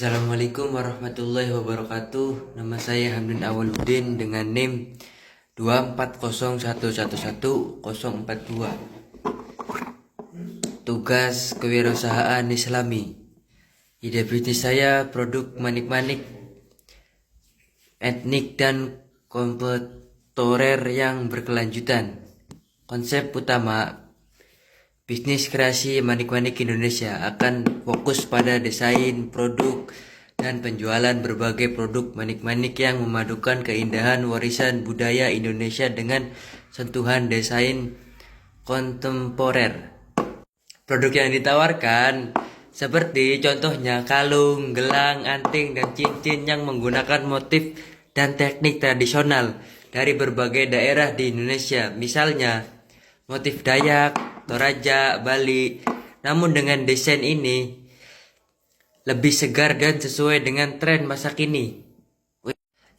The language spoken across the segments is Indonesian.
Assalamualaikum warahmatullahi wabarakatuh. Nama saya Hamdin Awaludin dengan NIM 240111042. Tugas kewirausahaan Islami. Ide bisnis saya produk manik-manik etnik dan kontemporer yang berkelanjutan. Konsep utama bisnis kreasi manik-manik Indonesia akan fokus pada desain, produk, dan penjualan berbagai produk manik-manik yang memadukan keindahan warisan budaya Indonesia dengan sentuhan desain kontemporer. Produk yang ditawarkan seperti contohnya kalung, gelang, anting, dan cincin yang menggunakan motif dan teknik tradisional dari berbagai daerah di Indonesia. Misalnya motif Dayak, Toraja, Bali. Namun dengan desain ini lebih segar dan sesuai dengan tren masa kini.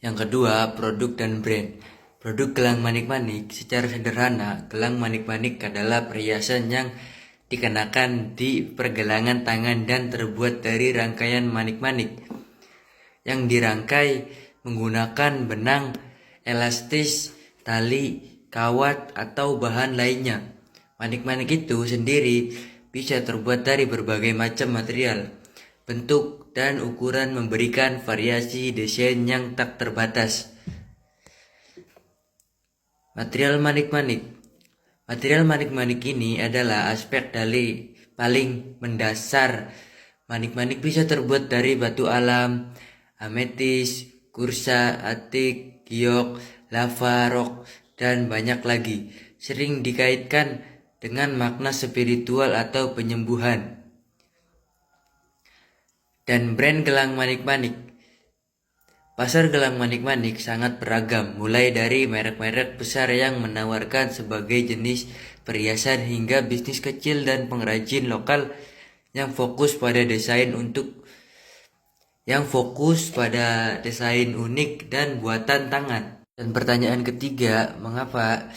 Yang kedua, produk dan brand. Produk gelang manik-manik. Secara sederhana, gelang manik-manik adalah perhiasan yang dikenakan di pergelangan tangan dan terbuat dari rangkaian manik-manik yang dirangkai menggunakan benang, elastis, tali, kawat, atau bahan lainnya. Manik-manik itu sendiri bisa terbuat dari berbagai macam material, bentuk, dan ukuran, memberikan variasi desain yang tak terbatas. Material manik-manik. Material manik-manik ini adalah aspek dari paling mendasar. Manik-manik bisa terbuat dari batu alam, ametis, kursa, atik, giok, lava, rock, dan banyak lagi. Sering dikaitkan dengan makna spiritual atau penyembuhan. Dan brand gelang manik-manik. Pasar gelang manik-manik sangat beragam, mulai dari merek-merek besar yang menawarkan sebagai jenis perhiasan hingga bisnis kecil dan pengrajin lokal yang fokus pada desain unik dan buatan tangan. Dan pertanyaan ketiga, mengapa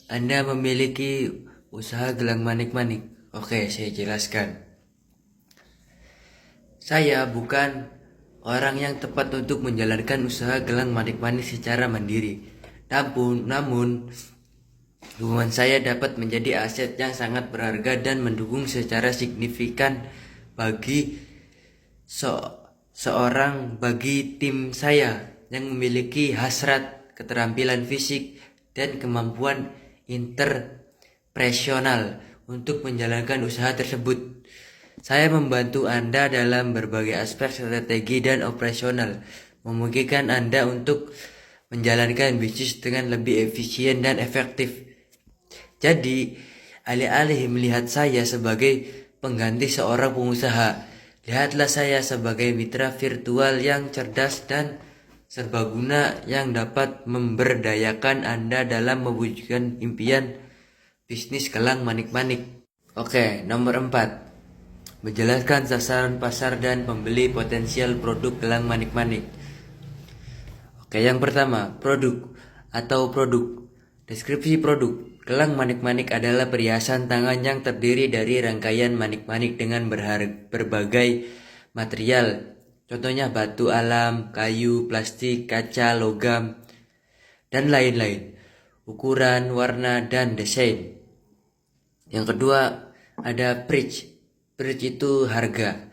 Anda memiliki usaha gelang manik-manik? Oke, saya jelaskan. Saya bukan orang yang tepat untuk menjalankan usaha gelang manik-manik secara mandiri. Namun, hubungan saya dapat menjadi aset yang sangat berharga dan mendukung secara signifikan bagi bagi tim saya yang memiliki hasrat, keterampilan fisik, dan kemampuan interpersonal untuk menjalankan usaha tersebut. Saya membantu Anda dalam berbagai aspek strategi dan operasional, memungkinkan Anda untuk menjalankan bisnis dengan lebih efisien dan efektif. Jadi, alih-alih melihat saya sebagai pengganti seorang pengusaha, lihatlah saya sebagai mitra virtual yang cerdas dan serbaguna yang dapat memberdayakan Anda dalam mewujudkan impian bisnis gelang manik-manik. Oke, nomor 4. Menjelaskan sasaran pasar dan pembeli potensial produk gelang manik-manik. Oke, yang pertama, produk. Deskripsi produk. Gelang manik-manik adalah perhiasan tangan yang terdiri dari rangkaian manik-manik dengan berbagai material. Contohnya batu alam, kayu, plastik, kaca, logam, dan lain-lain. Ukuran, warna, dan desain. Yang kedua, ada price. Price itu harga.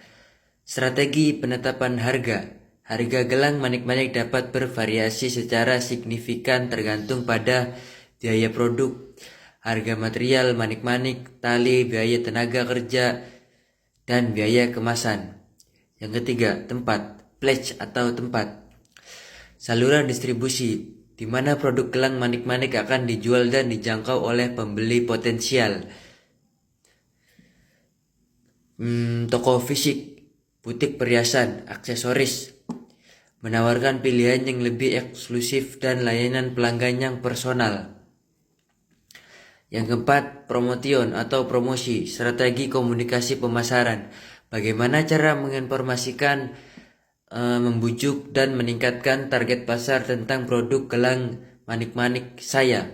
Strategi penetapan harga. Harga gelang manik-manik dapat bervariasi secara signifikan tergantung pada biaya produk, harga material manik-manik, tali, biaya tenaga kerja, dan biaya kemasan. Yang ketiga, tempat. Place atau tempat. Saluran distribusi, di mana produk gelang manik-manik akan dijual dan dijangkau oleh pembeli potensial. Toko fisik, butik perhiasan, aksesoris, menawarkan pilihan yang lebih eksklusif dan layanan pelanggan yang personal. Yang keempat, promotion atau promosi, strategi komunikasi pemasaran. Bagaimana cara menginformasikan, membujuk, dan meningkatkan target pasar tentang produk gelang manik-manik saya.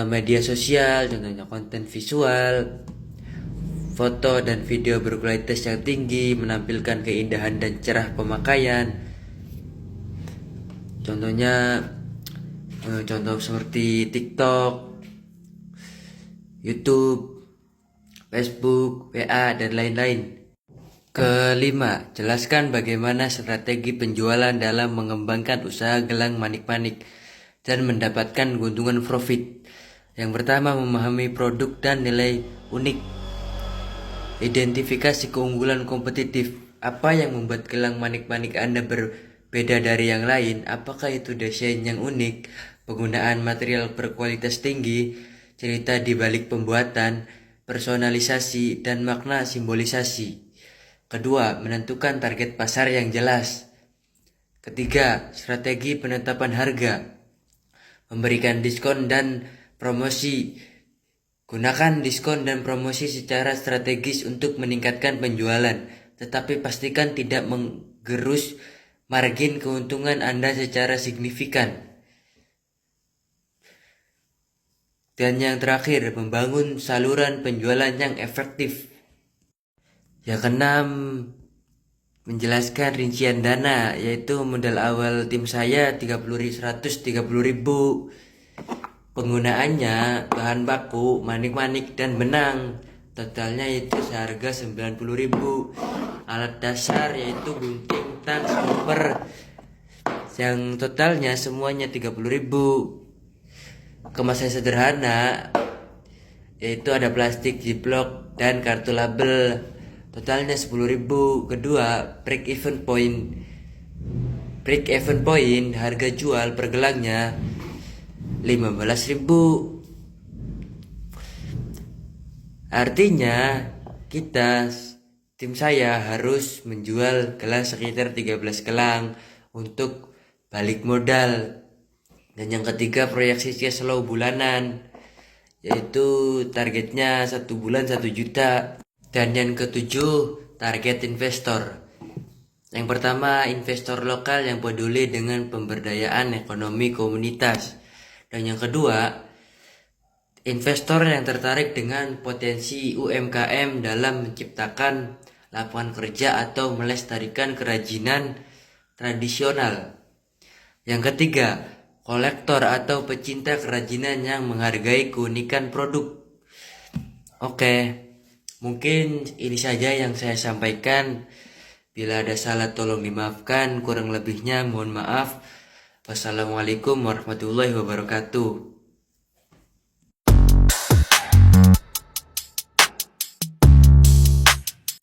Media sosial, contohnya konten visual, foto dan video berkualitas yang tinggi, menampilkan keindahan dan cerah pemakaian. Contohnya contoh seperti TikTok, YouTube, Facebook, WA, dan lain-lain. Kelima, jelaskan bagaimana strategi penjualan dalam mengembangkan usaha gelang manik-manik dan mendapatkan keuntungan profit. Yang pertama, memahami produk dan nilai unik. Identifikasi keunggulan kompetitif. Apa yang membuat gelang manik-manik Anda berbeda dari yang lain? Apakah itu desain yang unik, penggunaan material berkualitas tinggi, cerita di balik pembuatan, personalisasi, dan makna simbolisasi. Kedua, menentukan target pasar yang jelas. Ketiga, strategi penetapan harga. Memberikan diskon dan promosi. Gunakan diskon dan promosi secara strategis untuk meningkatkan penjualan, tetapi pastikan tidak menggerus margin keuntungan Anda secara signifikan. Dan yang terakhir, membangun saluran penjualan yang efektif. Yang keenam, menjelaskan rincian dana, yaitu modal awal tim saya 130.000. Penggunaannya bahan baku, manik-manik dan benang. Totalnya itu seharga 90.000. Alat dasar yaitu gunting, tang, stopper. Yang totalnya semuanya 30.000. Kemasan sederhana, yaitu ada plastik, ziplock, dan kartu label. Totalnya 10.000. Kedua, break even point. Break even point, harga jual per gelangnya 15.000. Artinya tim saya harus menjual gelang sekitar 13 gelang untuk balik modal. Dan yang ketiga, proyeksi cash flow bulanan, yaitu targetnya 1 bulan 1 juta. Dan yang ketujuh, target investor. Yang pertama, investor lokal yang peduli dengan pemberdayaan ekonomi komunitas. Dan yang kedua, investor yang tertarik dengan potensi UMKM dalam menciptakan lapangan kerja atau melestarikan kerajinan tradisional. Yang ketiga, kolektor atau pecinta kerajinan yang menghargai keunikan produk. Oke. Mungkin ini saja yang saya sampaikan. Bila ada salah tolong dimaafkan, kurang lebihnya mohon maaf. Wassalamualaikum warahmatullahi wabarakatuh.